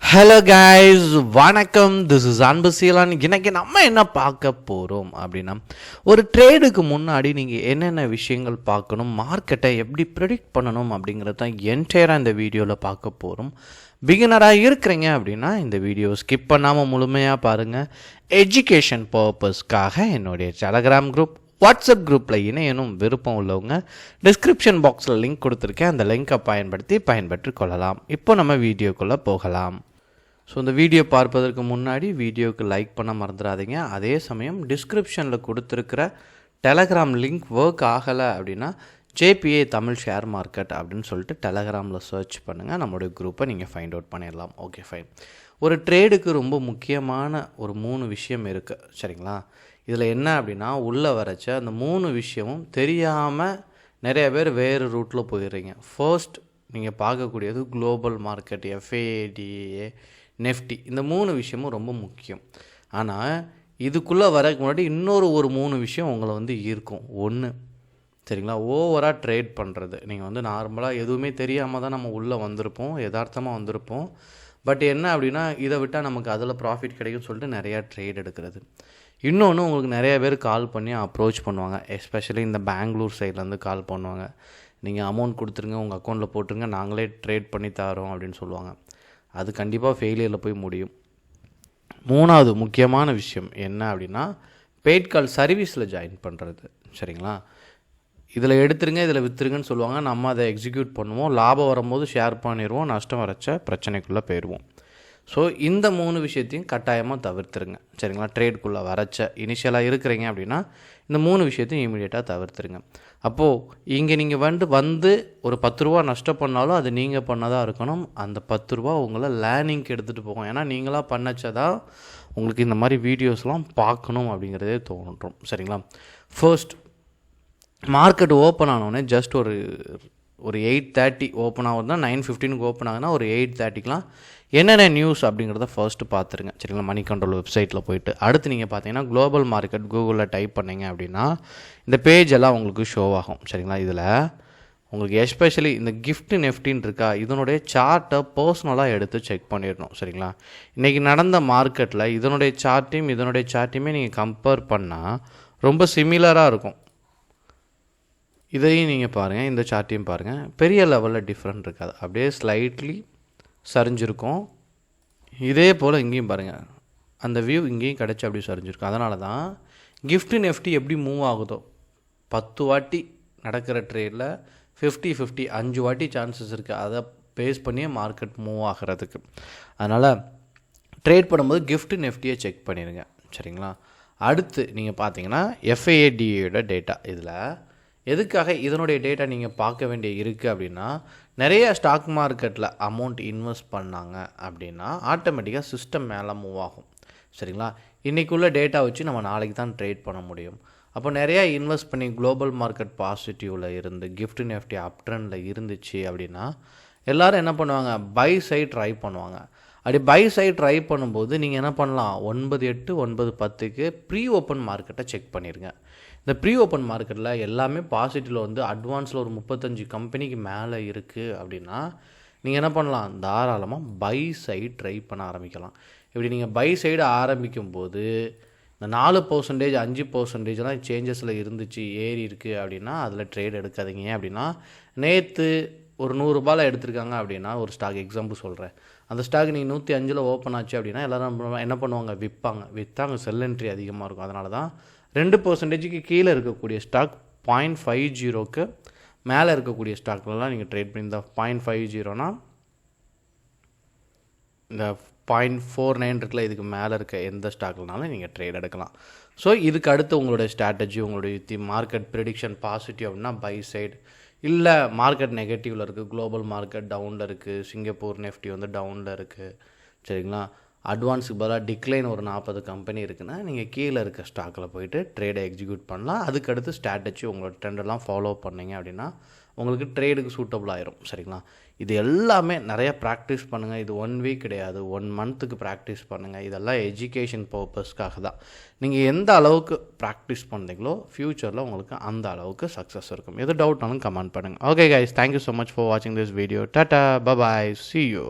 Hello guys, வணக்கம். This is அன்பு Ceylan. இன்னைக்கு நம்ம என்ன பார்க்க போகிறோம் அப்படின்னா, ஒரு ட்ரேடுக்கு முன்னாடி நீங்கள் என்னென்ன விஷயங்கள் பார்க்கணும், மார்க்கெட்டை எப்படி ப்ரெடிக்ட் பண்ணணும் அப்படிங்கிறது தான் என்டையராக இந்த வீடியோவில் பார்க்க போகிறோம். பிகினராக இருக்கிறீங்க அப்படின்னா இந்த வீடியோ ஸ்கிப் பண்ணாமல் முழுமையாக பாருங்கள். எஜுகேஷன் பர்பஸ்க்காக என்னுடைய டெலகிராம் குரூப், வாட்ஸ்அப் குரூப்பில் இணையனும் விருப்பம் உள்ளவங்க டிஸ்கிரிப்ஷன் பாக்ஸில் லிங்க் கொடுத்துருக்கேன். அந்த லிங்கை பயன்பெற்று கொள்ளலாம். இப்போ நம்ம வீடியோக்குள்ளே போகலாம். ஸோ இந்த வீடியோ பார்ப்பதற்கு முன்னாடி வீடியோவுக்கு லைக் பண்ண மறந்துடாதீங்க. அதே சமயம் டிஸ்கிரிப்ஷனில் கொடுத்துருக்கிற டெலகிராம் லிங்க் ஒர்க் ஆகலை அப்படின்னா ஜேபிஏ தமிழ் ஷேர் மார்க்கெட் அப்படின்னு சொல்லிட்டு டெலகிராமில் சர்ச் பண்ணுங்கள். நம்மளுடைய குரூப்பை நீங்கள் ஃபைண்ட் அவுட் பண்ணிடலாம். Okay, fine. ஒரு ட்ரேடுக்கு ரொம்ப முக்கியமான ஒரு 3 விஷயம் இருக்குது, சரிங்களா? இதில் என்ன அப்படின்னா, உள்ளே வரைச்ச அந்த 3 விஷயமும் தெரியாமல் நிறைய பேர் வேறு ரூட்டில் போயிடுறீங்க. ஃபர்ஸ்ட் நீங்கள் பார்க்கக்கூடியது குளோபல் மார்க்கெட், எஃப்ஏடிஏ, நெஃப்டி. இந்த 3 விஷயமும் ரொம்ப முக்கியம். ஆனால் இதுக்குள்ளே வரக்கு முன்னாடி இன்னொரு 3 விஷயம் உங்களை ஈர்க்கும். ஒன்று, சரிங்களா, ஓவராக ட்ரேட் பண்ணுறது. நீங்கள் நார்மலாக எதுவுமே தெரியாமல் தான் நம்ம உள்ளே வந்திருப்போம், யதார்த்தமாக வந்திருப்போம். பட் என்ன அப்படின்னா, இதை விட்டால் நமக்கு அதில் ப்ராஃபிட் கிடைக்கும்னு சொல்லிட்டு நிறையா ட்ரேட் எடுக்கிறது. இன்னொன்று, உங்களுக்கு நிறைய பேர் கால் பண்ணி அப்ரோச் பண்ணுவாங்க. எஸ்பெஷலி இந்த பெங்களூர் சைட்லேருந்து கால் பண்ணுவாங்க. நீங்கள் அமௌண்ட் கொடுத்துருங்க, உங்கள் அக்கௌண்ட்டில் போட்டுருங்க, நாங்களே ட்ரேட் பண்ணி தரோம் அப்படின்னு சொல்லுவாங்க. அது கண்டிப்பாக ஃபெயிலியரில் போய் முடியும். 3வது முக்கியமான விஷயம் என்ன அப்படின்னா, பெய்ட் கால் சர்வீஸில் ஜாயின் பண்ணுறது, சரிங்களா? இதில் எடுத்துருங்க, இதில் விற்றுருங்கன்னு சொல்லுவாங்க. நம்ம அதை எக்ஸிக்யூட் பண்ணுவோம். லாபம் வரும்போது ஷேர் பண்ணிடுவோம், நஷ்டம் வரைச்ச பிரச்சனைக்குள்ளே போயிடுவோம். ஸோ இந்த 3 விஷயத்தையும் கட்டாயமாக தவிர்த்துருங்க, சரிங்களா? ட்ரேடுக்குள்ளே வரைச்ச இனிஷியலாக இருக்கிறீங்க அப்படின்னா இந்த 3 விஷயத்தையும் இமீடியட்டாக தவிர்த்துருங்க. அப்போது இங்கே நீங்கள் வந்து ஒரு 10 ரூபா நஷ்டம் பண்ணாலும் அது நீங்கள் பண்ணதாக இருக்கணும். அந்த 10 ரூபா உங்களை லேர்னிங்க்கு எடுத்துகிட்டு போகும். ஏன்னா நீங்களாக பண்ணச்சதான் உங்களுக்கு இந்த மாதிரி வீடியோஸ்லாம் பார்க்கணும் அப்படிங்கிறதே தோன்றும், சரிங்களா? ஃபர்ஸ்ட், மார்க்கெட் ஓப்பன் ஆனோடனே ஜஸ்ட் ஒரு 8:30 ஓப்பன் ஆகுதுன்னா 9:15க்கு ஓப்பன் ஆகுதுன்னா ஒரு 8:30க்கெலாம் என்னென்ன நியூஸ் அப்படிங்கிறத ஃபர்ஸ்ட்டு பார்த்துருங்க, சரிங்களா? மணி கண்ட்ரோல் வெப்சைட்டில் போய்ட்டு அடுத்து நீங்கள் பார்த்தீங்கன்னா குளோபல் மார்க்கெட் கூகுளில் டைப் பண்ணிங்க அப்படின்னா இந்த பேஜ் எல்லாம் உங்களுக்கு ஷோ ஆகும், சரிங்களா? இதில் உங்களுக்கு எஸ்பெஷலி இந்த கிஃப்ட் நெஃப்டின்னு இருக்கா, இதனுடைய சார்ட்டை பர்சனலாக எடுத்து செக் பண்ணிடணும், சரிங்களா? இன்றைக்கி நடந்த மார்க்கெட்டில் இதனுடைய சார்ட்டையுமே நீங்கள் கம்பேர் பண்ணால் ரொம்ப சிமிலராக இருக்கும். இதையும் நீங்கள் பாருங்கள், இந்த சார்ட்டையும் பாருங்கள், பெரிய லெவலில் டிஃப்ரெண்ட் இருக்காது. அப்படியே ஸ்லைட்லி சரிஞ்சிருக்கும். இதே போல் இங்கேயும் பாருங்கள், அந்த வியூ இங்கேயும் கிடச்சி அப்படி சரிஞ்சிருக்கும். அதனால தான் கிஃப்ட் நெஃப்டி எப்படி மூவ் ஆகுதோ 10 வாட்டி நடக்கிற ட்ரேடில் 50-50 5 வாட்டி சான்சஸ் இருக்குது. அதை பேஸ் பண்ணியே மார்க்கெட் மூவ் ஆகிறதுக்கு. அதனால் ட்ரேட் பண்ணும்போது கிஃப்ட் நெஃப்டியை செக் பண்ணிடுங்க, சரிங்களா? அடுத்து நீங்கள் பார்த்தீங்கன்னா எஃப்ஏடியோட டேட்டா. இதில் எதுக்காக இதனுடைய டேட்டா நீங்கள் பார்க்க வேண்டிய இருக்குது அப்படின்னா, நிறைய ஸ்டாக் மார்க்கெட்டில் அமௌண்ட் இன்வெஸ்ட் பண்ணாங்க அப்படின்னா ஆட்டோமேட்டிக்காக சிஸ்டம் மேலே மூவ் ஆகும், சரிங்களா? இன்றைக்குள்ள டேட்டா வச்சு நம்ம நாளைக்கு தான் ட்ரேட் பண்ண முடியும். அப்போ நிறையா இன்வெஸ்ட் பண்ணி குளோபல் மார்க்கெட் பாசிட்டிவில் இருந்து கிஃப்ட் நெஃப்டி அப் ட்ரெண்டில் இருந்துச்சு அப்படின்னா எல்லோரும் என்ன பண்ணுவாங்க, பை சைட் ட்ரை பண்ணுவாங்க. அப்படி பை சைட் ட்ரை பண்ணும்போது நீங்கள் என்ன பண்ணலாம், 9:08 9:10க்கு ப்ரீ ஓப்பன் மார்க்கெட்டை செக் பண்ணிடுங்க. இந்த ப்ரீ ஓப்பன் மார்க்கெட்டில் எல்லாமே பாசிட்டிவில் அட்வான்ஸில் ஒரு 35 கம்பெனிக்கு மேலே இருக்குது அப்படின்னா நீங்கள் என்ன பண்ணலாம், தாராளமாக பை சைடு ட்ரை பண்ண ஆரம்பிக்கலாம். இப்படி நீங்கள் பை சைடு ஆரம்பிக்கும்போது இந்த 4% 5%லாம் சேஞ்சஸில் இருந்துச்சு, ஏறி இருக்குது அப்படின்னா அதில் ட்ரேட் எடுக்காதீங்க. அப்படின்னா நேற்று ஒரு 100 ரூபாயில் எடுத்திருக்காங்க அப்படின்னா, ஒரு ஸ்டாக் எக்ஸாம்பிள் சொல்கிறேன், அந்த ஸ்டாக் நீங்கள் 105ல் ஓப்பன் ஆச்சு அப்படின்னா எல்லோரும் என்ன பண்ணுவாங்க, விற்றாங்க செல் என்ட்ரி அதிகமாக இருக்கும். அதனால தான் 2%க்கு கீழே இருக்கக்கூடிய ஸ்டாக் 0.50க்கு மேலே இருக்கக்கூடிய ஸ்டாக்லாம் நீங்கள் ட்ரேட் பண்ணி, இந்த 0.50னா இந்த 0.49 இருக்குல்ல, இதுக்கு மேலே இருக்க எந்த ஸ்டாக்னாலும் நீங்கள் ட்ரேட் எடுக்கலாம். ஸோ இதுக்கு அடுத்து உங்களுடைய ஸ்ட்ராட்டஜி, உங்களுடைய மார்க்கெட் ப்ரெடிக்ஷன் பாசிட்டிவ் அப்படின்னா பை சைடு, இல்லை மார்க்கெட் நெகட்டிவில் இருக்குது, குளோபல் மார்க்கெட் டவுனில் இருக்குது, சிங்கப்பூர் நெஃப்டி டவுனில் இருக்குது, சரிங்களா? அட்வான்ஸுக்கு பதிலாக டிக்ளைன் ஒரு 40 கம்பெனி இருக்குன்னா நீங்கள் கீழே இருக்க ஸ்டாக்கில் போய்ட்டு ட்ரேடை எக்ஸிக்யூட் பண்ணலாம். அதுக்கடுத்து ஸ்ட்ராட்டஜி உங்களோட ட்ரெண்டெல்லாம் ஃபாலோ பண்ணிங்க அப்படின்னா உங்களுக்கு ட்ரேடுக்கு சூட்டபுள் ஆயிரும், சரிங்களா? இது எல்லாமே நிறையா ப்ராக்டிஸ் பண்ணுங்கள். இது 1 வீக் கிடையாது, 1 மந்த்துக்கு ப்ராக்டிஸ் பண்ணுங்கள். இதெல்லாம் எஜுகேஷன் பர்பஸ்க்காக தான். நீங்கள் எந்த அளவுக்கு ப்ராக்டிஸ் பண்ணுறீங்களோ ஃப்யூச்சரில் உங்களுக்கு அந்த அளவுக்கு சக்ஸஸ் இருக்கும். எது டவுட்னாலும் கமெண்ட் பண்ணுங்கள். Okay guys, thank you so much for வாட்சிங் this video. Tata, bye bye, see you.